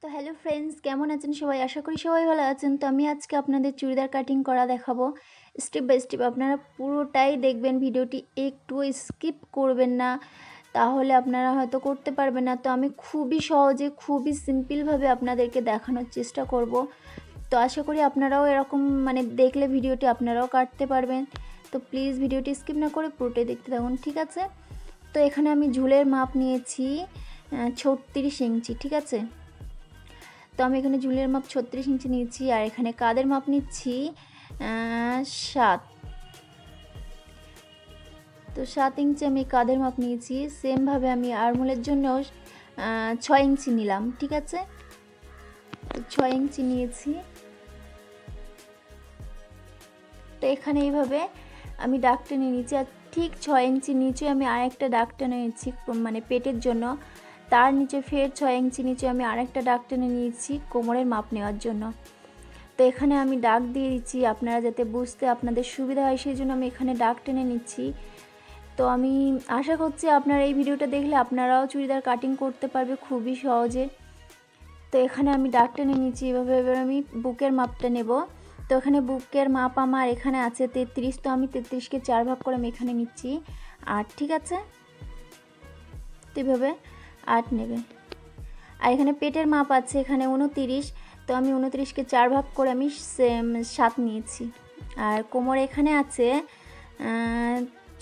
তো hello friends, কেমন আছেন সবাই? আশা করি সবাই ভালো আছেন। তো আমি আজকে আপনাদের চুড়িদার কাটিং করা দেখাবো স্টেপ বাই স্টেপ। আপনারা পুরোটাই দেখবেন, ভিডিওটি একটু স্কিপ করবেন না, তাহলে আপনারা হয়তো করতে পারবেন না। তো আমি খুবই সহজে, খুবই সিম্পলভাবে আপনাদেরকে দেখানোর চেষ্টা করব। তো আশা করি আপনারাও এরকম দেখলে ভিডিওটি আপনারাও কাটতে পারবেন। তো প্লিজ ভিডিওটি স্কিপ না করে পুরোটাই দেখতে থাকুন, ঠিক আছে? তো এখানে আমি ঝুলের মাপ নিয়েছি 36 ইঞ্চি, ঠিক আছে? তো আমি এখানে ঝুলের মাপ 36 ইঞ্চি নিয়েছি, আর এখানে কাঁধের মাপ নিচ্ছি 7। তো 7 ইঞ্চি আমি কাঁধের মাপ নিয়েছি। সেমভাবে আমি আরমোলের জন্য 6 ইঞ্চি নিলাম, ঠিক আছে? তো 6 ইঞ্চি নিয়েছি। তো এখানে এইভাবে আমি দাগ টেনে নিয়েছি, আর ঠিক 6 ইঞ্চি নিচে আমি আরেকটা দাগ টেনে নিয়েছি পেটের জন্য। তার নিচে ফের 6 ইঞ্চি নিচে আমি আরেকটা দাগ টেনে নিয়েছি কোমরের মাপ নেওয়ার জন্য। তো এখানে আমি দাগ দিয়ে দিচ্ছি, আপনারা যাতে বুঝতে আপনাদের সুবিধা হয় সেই জন্য আমি এখানে দাগ টেনে নিচ্ছি। তো আমি আশা করছি আপনারা এই ভিডিওটা দেখলে আপনারাও চুড়িদার কাটিং করতে পারবে খুবই সহজে। তো এখানে আমি দাগ টেনে নিচ্ছি এভাবে। এবার আমি বুকের মাপটা নেব। তো এখানে বুকের মাপ আমার এখানে আছে 33। তো আমি 33কে 4 ভাগ করে আমি এখানে নিচ্ছি 8, ঠিক আছে? তো এভাবে 8 নেবে। আর এখানে পেটের মাপ আছে এখানে 29। তো আমি 29কে 4 ভাগ করে আমি 7 নিয়েছি। আর কোমর এখানে আছে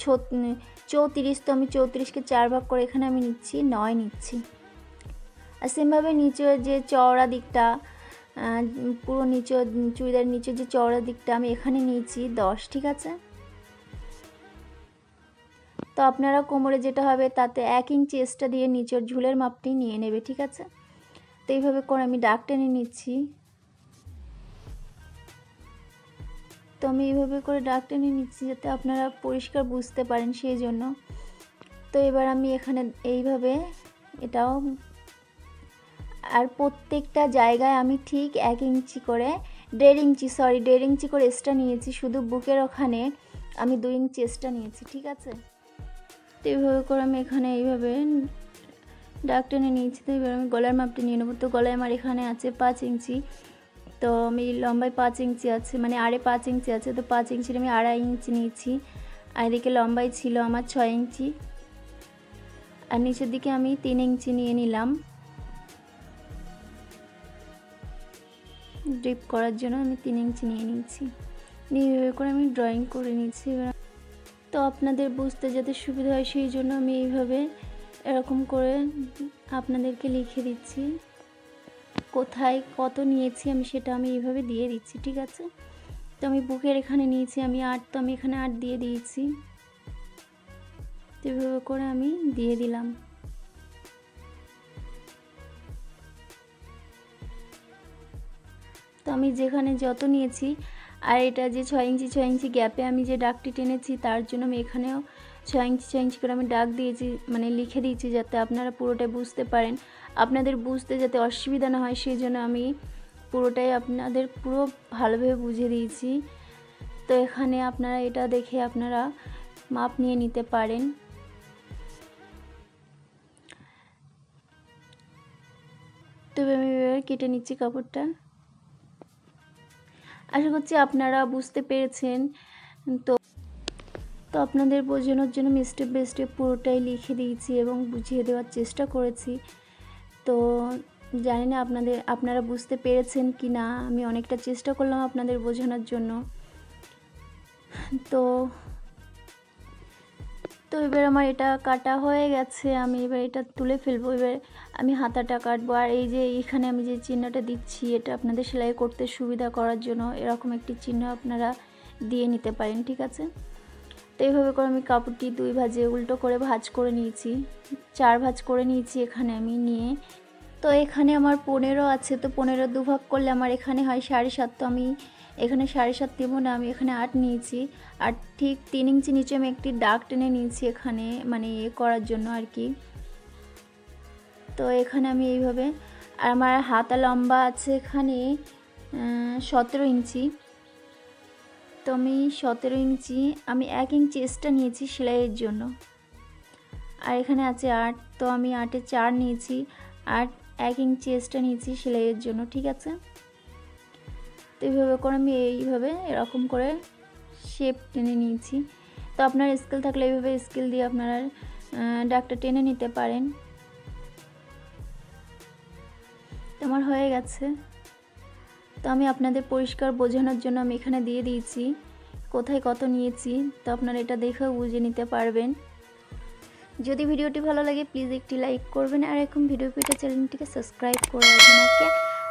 34। তো আমি 34কে 4 ভাগ করে এখানে আমি নিচ্ছি 9 নিচ্ছি। আর সেমভাবে নিচের যে চওড়া দিকটা, পুরো নিচে চুড়িদার নিচের যে চওড়া দিকটা আমি এখানে নিয়েছি 10, ঠিক আছে? তো আপনারা কোমরে যেটা হবে তাতে 1 ইঞ্চি এক্সট্রা দিয়ে নিচের ঝুলের মাপটি নিয়ে নেবে, ঠিক আছে? তো এইভাবে করে আমি দাগ টেনে নিচ্ছি। তো আমি এইভাবে করে দাগ টেনে নিচ্ছি যাতে আপনারা পরিষ্কার বুঝতে পারেন সেই জন্য। তো এবার আমি এখানে এইভাবে এটাও, আর প্রত্যেকটা জায়গায় আমি ঠিক 1 ইঞ্চি করে 1.5 ইঞ্চি করে এক্সট্রা নিয়েছি। শুধু বুকের ওখানে আমি 2 ইঞ্চি এক্সট্রা নিয়েছি, ঠিক আছে? তো এইভাবে করে আমি এখানে এইভাবে দাগ টেনে নিয়েছি। তো এবার আমি গলার মাপটা নিয়ে নেবো। তো গলায় আমার এখানে আছে 5 ইঞ্চি। তো আমি লম্বায় 5 ইঞ্চি আছে, আড়ে 5 ইঞ্চি আছে। তো 5 ইঞ্চির আমি 2.5 ইঞ্চি নিয়েছি। আর এদিকে লম্বাই ছিল আমার 6 ইঞ্চি, আর নিচের দিকে আমি 3 ইঞ্চি নিয়ে নিলাম ডিপ করার জন্য। আমি 3 ইঞ্চি নিয়ে নিয়েছি, নিয়ে এইভাবে করে আমি ড্রয়িং করে নিয়েছি। তো আপনাদের বুঝতে যাতে সুবিধা হয় সেই জন্য আমি এইভাবে এরকম করে আপনাদেরকে লিখে দিচ্ছি, কোথায় কত নিয়েছি আমি সেটা আমি এইভাবে দিয়ে দিচ্ছি, ঠিক আছে? তো আমি বুকের এখানে নিয়েছি আমি 8। তো আমি এখানে 8 দিয়ে দিয়েছি। তো এইভাবে করে আমি দিয়ে দিলাম। তো আমি যেখানে যত নিয়েছি, আর এটা যে 6 ইঞ্চি গ্যাপে আমি যে দাগটি টেনেছি তার জন্য আমি এখানেও 6 ইঞ্চি করে আমি দাগ দিয়েছি, লিখে দিয়েছি যাতে আপনারা পুরোটাই বুঝতে পারেন। আপনাদের বুঝতে যাতে অসুবিধা না হয় সেই জন্য আমি পুরোটাই আপনাদের পুরো ভালোভাবে বুঝিয়ে দিয়েছি। তো এখানে আপনারা এটা দেখে আপনারা মাপ নিয়ে নিতে পারেন। তো আমি কেটে নিচ্ছি কাপড়টা। আশা করছি আপনারা বুঝতে পেরেছেন। তো আপনাদের বোঝানোর জন্য আমি স্টেপ বাই স্টেপ পুরোটাই লিখে দিয়েছি এবং বুঝিয়ে দেওয়ার চেষ্টা করেছি। তো জানি না আপনারা বুঝতে পেরেছেন কি না। আমি অনেকটা চেষ্টা করলাম আপনাদের বোঝানোর জন্য। তো এবার আমার এটা কাটা হয়ে গেছে, আমি এবার এটা তুলে ফেলবো। এবার আমি হাতাটা কাটবো। আর এই যে এখানে আমি যে চিহ্নটা দিচ্ছি এটা আপনাদের সেলাই করতে সুবিধা করার জন্য এরকম একটি চিহ্ন আপনারা দিয়ে নিতে পারেন, ঠিক আছে? তো এইভাবে করে আমি কাপড়টি 2 ভাঁজে উল্টো করে ভাঁজ করে নিয়েছি, 4 ভাঁজ করে নিয়েছি এখানে আমি নিয়ে। তো এখানে আমার 15 আছে। তো 15 2 ভাগ করলে আমার এখানে হয় 7.5। তো আমি এখানে 7.5 দেবো না, আমি এখানে 8 নিয়েছি। আর ঠিক 3 ইঞ্চি নিচে আমি একটি দাগ টেনে নিয়েছি এখানে, করার জন্য আর কি। তো এখানে আমি এইভাবে, আর আমার হাতা লম্বা আছে এখানে 17 ইঞ্চি। তো আমি 17 ইঞ্চি আমি 1 ইঞ্চি এক্সট্রা নিয়েছি সেলাইয়ের জন্য। আর এখানে আছে 8। তো আমি 8-এ 4 নিয়েছি, আর 1 ইঞ্চি এক্সট্রা নিয়েছি সেলাইয়ের জন্য, ঠিক আছে। তো এইভাবে করে আমি এইভাবে এরকম করে শেপ টেনে নিয়েছি। তো আপনার স্কেল থাকলে এইভাবে স্কেল দিয়ে আপনারা দাগটা টেনে নিতে পারেন। তো আমার হয়ে গেছে। তো আমি আপনাদের পরিষ্কার বোঝানোর জন্য আমি এখানে দিয়ে দিয়েছি কোথায় কত নিয়েছি। তো আপনারা এটা দেখেও বুঝে নিতে পারবেন। যদি ভিডিওটি ভালো লাগে প্লিজ একটি লাইক করবেন, আর এখন ভিডিও পেতে চ্যানেলটিকে সাবস্ক্রাইব করে রাখবেন, ওকে।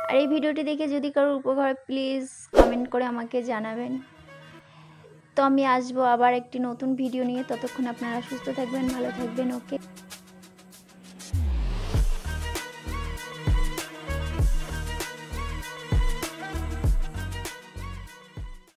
আর এই ভিডিওটি দেখে যদি কারোর উপকার হয় প্লিজ কমেন্ট করে আমাকে জানাবেন। তো আমি আসবো আবার একটি নতুন ভিডিও নিয়ে, ততক্ষণ আপনারা সুস্থ থাকবেন, ভালো থাকবেন, ওকে।